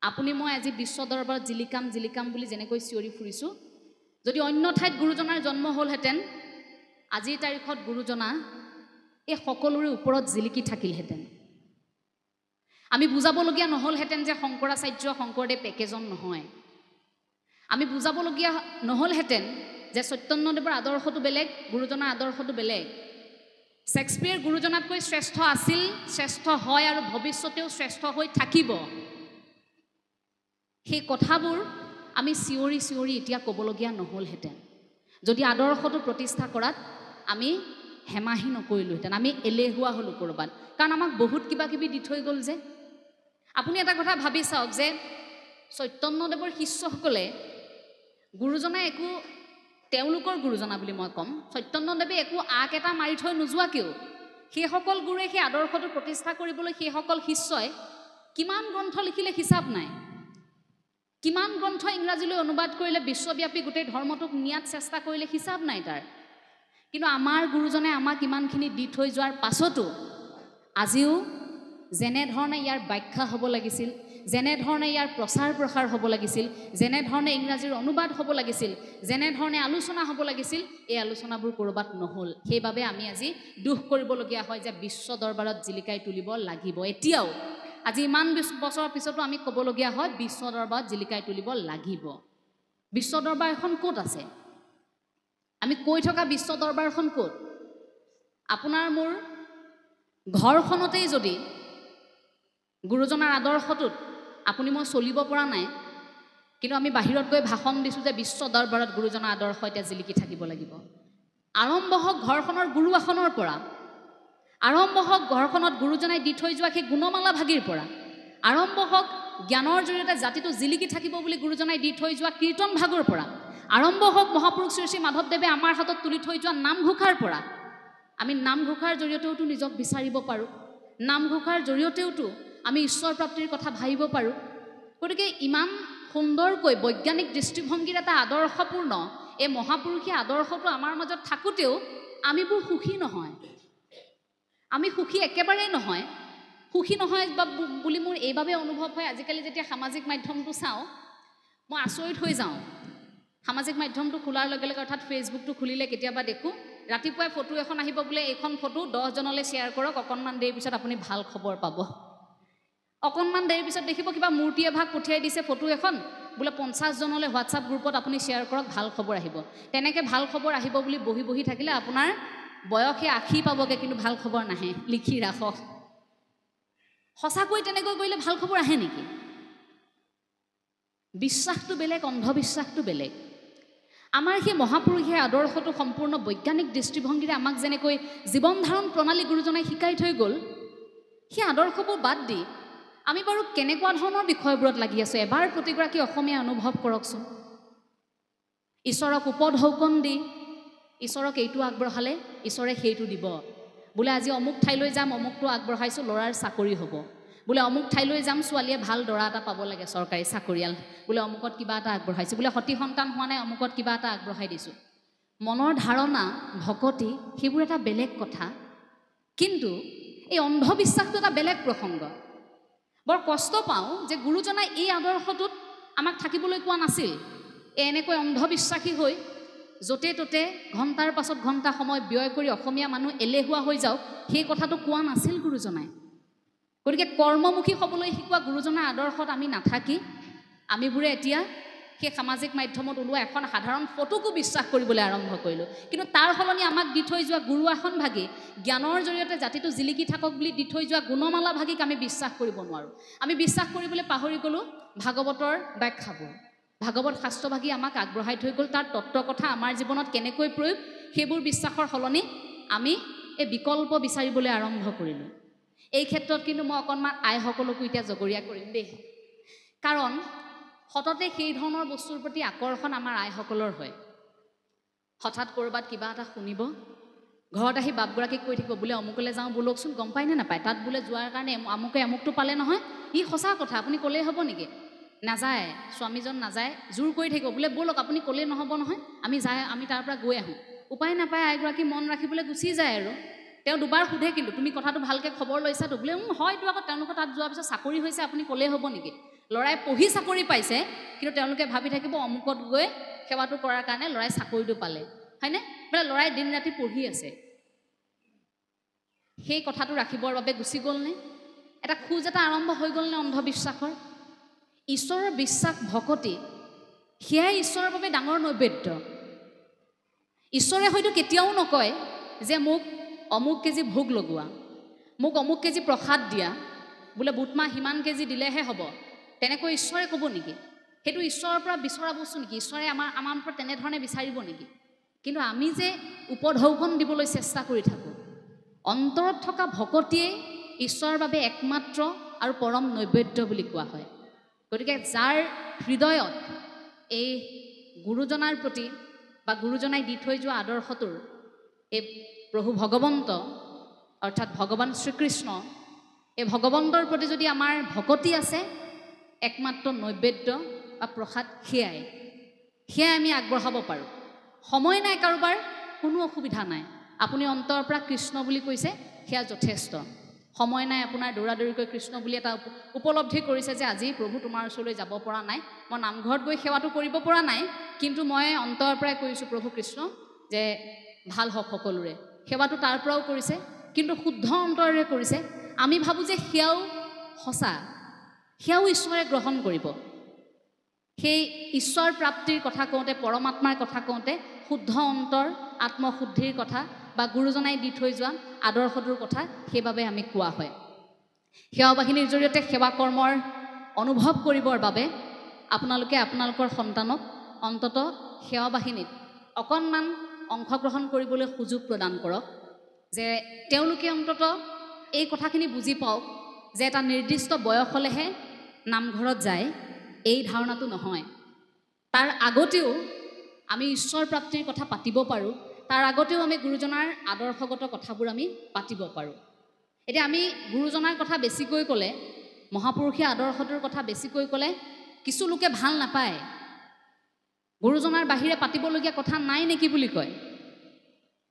আপুনি মই আজি বিশ্ব দৰবাৰত জিলিকাম বুলি যেনেকৈ চিঞৰি ফুৰিছোঁ যদি অন্য ঠাইত গুৰুজনাৰ জন্ম হ'লহেঁতেন আজিৰ তাৰিখত গুৰুজনা এই সকলোৰে ওপৰত জিলিকি থাকিলহেঁতেন আমি বুজাবলগীয়া নহ'লহেঁতেন যে শংকৰাচাৰ্য শংকৰদেৱ একেজন নহয়। আমি বুজাবলগীয়া নহ'লহেঁতেন যে চৈতন্যদেৱৰ আদৰ্শটো বেলেগ, গুৰুজনাৰ আদৰ্শটো বেলেগ। শেক্সপিয়াৰ গুৰুজনাতকৈ শ্ৰেষ্ঠ আছিল, শ্ৰেষ্ঠ হয় আৰু ভৱিষ্যতেও শ্ৰেষ্ঠ হৈ থাকিব। সেই কথাবোৰ আমি চিঞৰি চিঞৰি এতিয়া ক'বলগীয়া নহ'লহেঁতেন যদি আদৰ্শটো প্ৰতিষ্ঠা কৰাত আমি হেমাহি নকৰিলোহেঁতেন, আমি এলেহুৱা হ'লোঁ ক'ৰবাত। কাৰণ আমাক বহুত কিবা কিবি দি থৈ গ'ল যে। আপুনি এটা কথা ভাবি চাওক যে চৈতন্যদেৱৰ শিষ্যসকলে গুৰুজনাই একো, তেওঁলোকৰ গুৰুজনা বুলি মই ক'ম, চৈতন্যদেৱে একো আগ এটা মাৰি থৈ নোযোৱাকেও সেইসকল গুৰুৱে সেই আদৰ্শটো প্ৰতিষ্ঠা কৰিবলৈ সেইসকল শিষ্যই কিমান গ্ৰন্থ লিখিলে হিচাপ নাই। কিমান গ্ৰন্থ ইংৰাজীলৈ অনুবাদ কৰিলে, বিশ্বব্যাপী গোটেই ধৰ্মটোক নিয়াত চেষ্টা কৰিলে, হিচাপ নাই তাৰ। কিন্তু আমাৰ গুৰুজনে আমাক ইমানখিনি দি থৈ যোৱাৰ পাছতো আজিও যেনেধৰণে ইয়াৰ ব্যাখ্যা হ'ব লাগিছিল, যেনেধৰণে ইয়াৰ প্ৰচাৰ প্ৰসাৰ হ'ব লাগিছিল, যেনেধৰণে ইংৰাজীৰ অনুবাদ হ'ব লাগিছিল, যেনেধৰণে আলোচনা হ'ব লাগিছিল, এই আলোচনাবোৰ ক'ৰবাত নহ'ল। সেইবাবে আমি আজি দুখ কৰিবলগীয়া হয় যে বিশ্ব দৰবাৰত জিলিকাই তুলিব লাগিব। এতিয়াও আজি ইমান বছৰৰ পিছতো আমি ক'বলগীয়া হয় বিশ্ব দৰবাৰত জিলিকাই তুলিব লাগিব। বিশ্ব দৰবাৰ এখন ক'ত আছে? আমি কৈ থকা বিশ্ব দৰবাৰখন ক'ত? আপোনাৰ মোৰ ঘৰখনতেই যদি গুৰুজনাৰ আদৰ্শটোত আপুনি মই চলিব পৰা নাই, কিন্তু আমি বাহিৰত গৈ ভাষণ দিছোঁ যে বিশ্ব দৰবাৰত গুৰুজনাৰ আদৰ্শ এতিয়া জিলিকি থাকিব লাগিব। আৰম্ভ হওক ঘৰখনৰ গুৰু আসনৰ পৰা, আৰম্ভ হওক ঘৰখনত গুৰুজনাই দি থৈ যোৱা সেই গুণমালা ভাগিৰ পৰা, আৰম্ভ হওক জ্ঞানৰ জৰিয়তে জাতিটো জিলিকি থাকিব বুলি গুৰুজনাই দি থৈ যোৱা কীৰ্তন ভাগৰ পৰা, আৰম্ভ হওক মহাপুৰুষ শ্ৰী শ্ৰী মাধৱদেৱে আমাৰ হাতত তুলি থৈ যোৱা নামঘোষাৰ পৰা। আমি নামঘোষাৰ জৰিয়তেওতো নিজক বিচাৰিব পাৰোঁ, নামঘোষাৰ জৰিয়তেওতো আমি ঈশ্বৰ প্ৰাপ্তিৰ কথা ভাবিব পাৰোঁ। গতিকে ইমান সুন্দৰকৈ বৈজ্ঞানিক দৃষ্টিভংগীৰ এটা আদৰ্শপূৰ্ণ এই মহাপুৰুষীয় আদৰ্শটো আমাৰ মাজত থাকোঁতেও আমিবোৰ সুখী নহয়। আমি সুখী একেবাৰেই নহয়। সুখী নহয় বুলি মোৰ এইবাবে অনুভৱ হয়, আজিকালি যেতিয়া সামাজিক মাধ্যমটো চাওঁ মই আচৰিত হৈ যাওঁ। সামাজিক মাধ্যমটো খোলাৰ লগে লগে, অৰ্থাৎ ফেচবুকটো খুলিলে কেতিয়াবা দেখোঁ ৰাতিপুৱাই ফটো এখন আহিব, বোলে এইখন ফটো 10 জনলৈ শ্বেয়াৰ কৰক, অকণমান দেৰিৰ পিছত আপুনি ভাল খবৰ পাব। অকণমান দেৰিৰ পিছত দেখিব কিবা মূৰ্তি এভাগ পঠিয়াই দিছে ফটো এখন, বোলে 50 জনলৈ হোৱাটছআপ গ্ৰুপত আপুনি শ্বেয়াৰ কৰক, ভাল খবৰ আহিব। তেনেকৈ ভাল খবৰ আহিব বুলি বহি বহি থাকিলে আপোনাৰ বয়সে 80 পাবগৈ, কিন্তু ভাল খবৰ নাহে। লিখি ৰাখক, সঁচাকৈ তেনেকৈ কৰিলে ভাল খবৰ আহে নেকি? বিশ্বাসটো বেলেগ, অন্ধবিশ্বাসটো বেলেগ। আমাৰ সেই মহাপুৰুষীয় আদৰ্শটো সম্পূৰ্ণ বৈজ্ঞানিক দৃষ্টিভংগীৰে আমাক যেনেকৈ জীৱন ধাৰণ প্ৰণালী গুৰুজনাই শিকাই থৈ গ'ল, সেই আদৰ্শবোৰ বাদ দি আমি বাৰু কেনেকুৱা ধৰণৰ বিষয়বোৰত লাগি আছোঁ এবাৰ প্ৰতিগৰাকী অসমীয়া অনুভৱ কৰকচোন। ঈশ্বৰক উপঢৌকন দি ঈশ্বৰক এইটো আগবঢ়ালে ঈশ্বৰে সেইটো দিব। বোলে আজি অমুক ঠাইলৈ যাম, অমুকটো আগবঢ়াইছোঁ, ল'ৰাৰ চাকৰি হ'ব। বোলে অমুক ঠাইলৈ যাম, ছোৱালীয়ে ভাল দৰা এটা পাব লাগে, চৰকাৰী চাকৰিয়াল। বোলে অমুকত কিবা এটা আগবঢ়াইছোঁ। বোলে সতি সন্তান হোৱা নাই, অমুকত কিবা এটা আগবঢ়াই দিছোঁ। মনৰ ধাৰণা, ভকতি, সেইবোৰ এটা বেলেগ কথা, কিন্তু এই অন্ধবিশ্বাসটো এটা বেলেগ প্ৰসংগ। বৰ কষ্ট পাওঁ যে গুৰুজনাই এই আদৰ্শটোত আমাক থাকিবলৈ কোৱা নাছিল। এনেকৈ অন্ধবিশ্বাসী হৈ য'তে ত'তে ঘণ্টাৰ পাছত ঘণ্টা সময় ব্যয় কৰি অসমীয়া মানুহ এলেহুৱা হৈ যাওক, সেই কথাটো কোৱা নাছিল গুৰুজনাই। গতিকে কৰ্মমুখী হ'বলৈ শিকোৱা গুৰুজনাৰ আদৰ্শত আমি নাথাকি আমিবোৰে এতিয়া সেই সামাজিক মাধ্যমত ওলোৱা এখন সাধাৰণ ফটোকো বিশ্বাস কৰিবলৈ আৰম্ভ কৰিলোঁ। কিন্তু তাৰ সলনি আমাক দি থৈ যোৱা গুৰু আসন ভাগি, জ্ঞানৰ জৰিয়তে জাতিটো জিলিকি থাকক বুলি দি থৈ যোৱা গুণমালা ভাগিক আমি বিশ্বাস কৰিব নোৱাৰোঁ। আমি বিশ্বাস কৰিবলৈ পাহৰি গ'লোঁ ভাগৱতৰ ব্যাখ্যাবোৰ। ভাগৱত শাস্ত্ৰভাগী আমাক আগবঢ়াই থৈ গ'ল, তাৰ তত্ত্ব কথা আমাৰ জীৱনত কেনেকৈ প্ৰয়োগ, সেইবোৰ বিশ্বাসৰ সলনি আমি এই বিকল্প বিচাৰিবলৈ আৰম্ভ কৰিলোঁ। এই ক্ষেত্ৰত কিন্তু মই অকণমান আইসকলকো এতিয়া জগৰীয়া কৰিম দেই, কাৰণ সততে সেই ধৰণৰ বস্তুৰ প্ৰতি আকৰ্ষণ আমাৰ আইসকলৰ হয়। হঠাৎ ক'ৰবাত কিবা এটা শুনিব, ঘৰত আহি বাপগৰাকীক কৈ থাকিব, বোলে অমুকলৈ যাওঁ ব'লকচোন, গম পায়নে নাপায়, তাত বোলে যোৱাৰ কাৰণে আমুকে আমুকটো পালে নহয়। ই সঁচা কথা, আপুনি ক'লেই হ'ব নেকি? নাযায়, স্বামীজন নাযায়, জোৰ কৰি থাকিব, বোলে ব'লক আপুনি ক'লেই নহ'ব নহয়, আমি তাৰ পৰা গৈ আহোঁ। উপায় নাপায়, আইগৰাকী মন ৰাখিবলৈ গুচি যায় আৰু। তেওঁ দুবাৰ সোধে, কিন্তু তুমি কথাটো ভালকৈ খবৰ লৈছাতো? বোলে হয়তো, আকৌ তেওঁলোকৰ তাত যোৱাৰ পিছত চাকৰি হৈছে, আপুনি ক'লেই হ'ব নেকি? ল'ৰাই পঢ়ি চাকৰি পাইছে, কিন্তু তেওঁলোকে ভাবি থাকিব অমুকত গৈ সেৱাটো কৰাৰ কাৰণে ল'ৰাই চাকৰিটো পালে, হয়নে? বোলে ল'ৰাই দিন ৰাতি পঢ়ি আছে। সেই কথাটো ৰাখিবৰ বাবে গুচি গ'লনে? এটা খোজ এটা আৰম্ভ হৈ গ'লনে অন্ধবিশ্বাসৰ? ঈশ্বৰৰ বিশ্বাস ভকতি সেয়াই ঈশ্বৰৰ বাবে ডাঙৰ নৈবেদ্য। ঈশ্বৰে হয়তো কেতিয়াও নকয় যে মোক অমুক কেজি ভোগ লগোৱা, মোক অমুক কেজি প্ৰসাদ দিয়া, বোলে বুটমাহ সিমান কেজি দিলেহে হ'ব, তেনেকৈ ঈশ্বৰে ক'ব নেকি? সেইটো ঈশ্বৰৰ পৰা বিচৰা বস্তু নেকি? ঈশ্বৰে আমাৰ পৰা তেনেধৰণে বিচাৰিব নেকি? কিন্তু আমি যে উপঢৌকন দিবলৈ চেষ্টা কৰি থাকোঁ, অন্তৰত থকা ভকতিয়ে ঈশ্বৰৰ বাবে একমাত্ৰ আৰু পৰম নৈবেদ্য বুলি কোৱা হয়। গতিকে যাৰ হৃদয়ত এই গুৰুজনাৰ প্ৰতি বা গুৰুজনাই দি থৈ যোৱা আদৰ্শটোৰ এই প্ৰভু ভগৱন্ত অৰ্থাৎ ভগৱান শ্ৰীকৃষ্ণ, এই ভগৱন্তৰ প্ৰতি যদি আমাৰ ভকতি আছে, একমাত্ৰ নৈবেদ্য বা প্ৰসাদ সেয়াই আমি আগবঢ়াব পাৰোঁ। সময় নাই কাৰোবাৰ, কোনো অসুবিধা নাই। আপুনি অন্তৰৰ পৰা কৃষ্ণ বুলি কৈছে, সেয়া যথেষ্ট। সময় নাই আপোনাৰ, দৌৰাদৌৰিকৈ কৃষ্ণ বুলি এটা উপলব্ধি কৰিছে যে আজি প্ৰভু তোমাৰ ওচৰলৈ যাব পৰা নাই, মই নামঘৰত গৈ সেৱাটো কৰিব পৰা নাই, কিন্তু মই অন্তৰৰ পৰাই কৈছোঁ প্ৰভু কৃষ্ণ যে ভাল হওক সকলোৰে। সেৱাটো তাৰ পৰাও কৰিছে, কিন্তু শুদ্ধ অন্তৰেৰে কৰিছে। আমি ভাবোঁ যে সেয়াও সঁচা, সেয়াও ঈশ্বৰে গ্ৰহণ কৰিব। সেই ঈশ্বৰ প্ৰাপ্তিৰ কথা কওঁতে, পৰমাত্মাৰ কথা কওঁতে শুদ্ধ অন্তৰ, আত্মশুদ্ধিৰ কথা বা গুৰুজনাই দি থৈ যোৱা আদৰ্শটোৰ কথা সেইবাবে আমি কোৱা হয়। সেৱা বাহিনীৰ জৰিয়তে সেৱা কৰ্মৰ অনুভৱ কৰিবৰ বাবে আপোনালোকে আপোনালোকৰ সন্তানক অন্ততঃ সেৱা বাহিনীত অকণমান অংশগ্ৰহণ কৰিবলৈ সুযোগ প্ৰদান কৰক, যে তেওঁলোকে অন্ততঃ এই কথাখিনি বুজি পাওক যে এটা নিৰ্দিষ্ট বয়স হ'লেহে নামঘৰত যায়, এই ধাৰণাটো নহয়। তাৰ আগতেও আমি ঈশ্বৰ প্ৰাপ্তিৰ কথা পাতিব পাৰোঁ, তাৰ আগতেও আমি গুৰুজনাৰ আদৰ্শগত কথাবোৰ আমি পাতিব পাৰোঁ। এতিয়া আমি গুৰুজনাৰ কথা বেছিকৈ ক'লে, মহাপুৰুষীয় আদৰ্শটোৰ কথা বেছিকৈ ক'লে কিছু লোকে ভাল নাপায়। গুৰুজনাৰ বাহিৰে পাতিবলগীয়া কথা নাই নেকি বুলি কয়।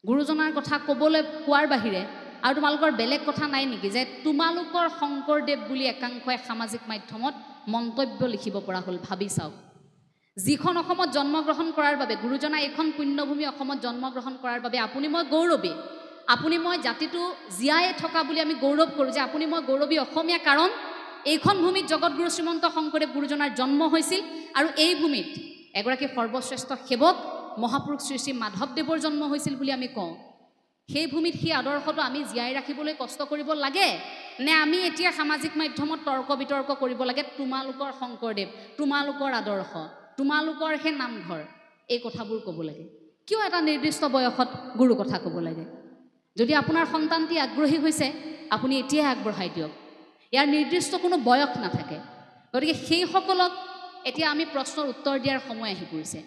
গুৰুজনাৰ কথা ক'বলৈ কোৱাৰ বাহিৰে আৰু তোমালোকৰ বেলেগ কথা নাই নেকি, যে তোমালোকৰ শংকৰদেৱ বুলি একাংশই সামাজিক মাধ্যমত মন্তব্য লিখিব পৰা হ'ল। ভাবি চাওক, যিখন অসমত জন্মগ্ৰহণ কৰাৰ বাবে, গুৰুজনাই এইখন পুণ্যভূমি অসমত জন্মগ্ৰহণ কৰাৰ বাবে আপুনি মই গৌৰৱী, আপুনি মই জাতিটো জীয়াই থকা বুলি আমি গৌৰৱ কৰোঁ যে আপুনি মই গৌৰৱী অসমীয়া, কাৰণ এইখন ভূমিত জগতগুৰু শ্ৰীমন্ত শংকৰদেৱ গুৰুজনাৰ জন্ম হৈছিল আৰু এই ভূমিত এগৰাকী সৰ্বশ্ৰেষ্ঠ সেৱক মহাপুৰুষ শ্ৰী শ্ৰী মাধৱদেৱৰ জন্ম হৈছিল বুলি আমি কওঁ। সেই ভূমিত সেই আদৰ্শটো আমি জীয়াই ৰাখিবলৈ কষ্ট কৰিব লাগে নে আমি এতিয়া সামাজিক মাধ্যমত তৰ্ক বিতৰ্ক কৰিব লাগে, তোমালোকৰ শংকৰদেৱ, তোমালোকৰ আদৰ্শ, তোমালোকৰ সেই নামঘৰ, এই কথাবোৰ ক'ব লাগে? কিয় এটা নিৰ্দিষ্ট বয়সত গুৰু কথা ক'ব লাগে? যদি আপোনাৰ সন্তানটি আগ্ৰহী হৈছে, আপুনি এতিয়াই আগবঢ়াই দিয়ক। ইয়াৰ নিৰ্দিষ্ট কোনো বয়স নাথাকে। গতিকে সেইসকলক এতিয়া আমি প্ৰশ্নৰ উত্তৰ দিয়াৰ সময় আহি পৰিছে।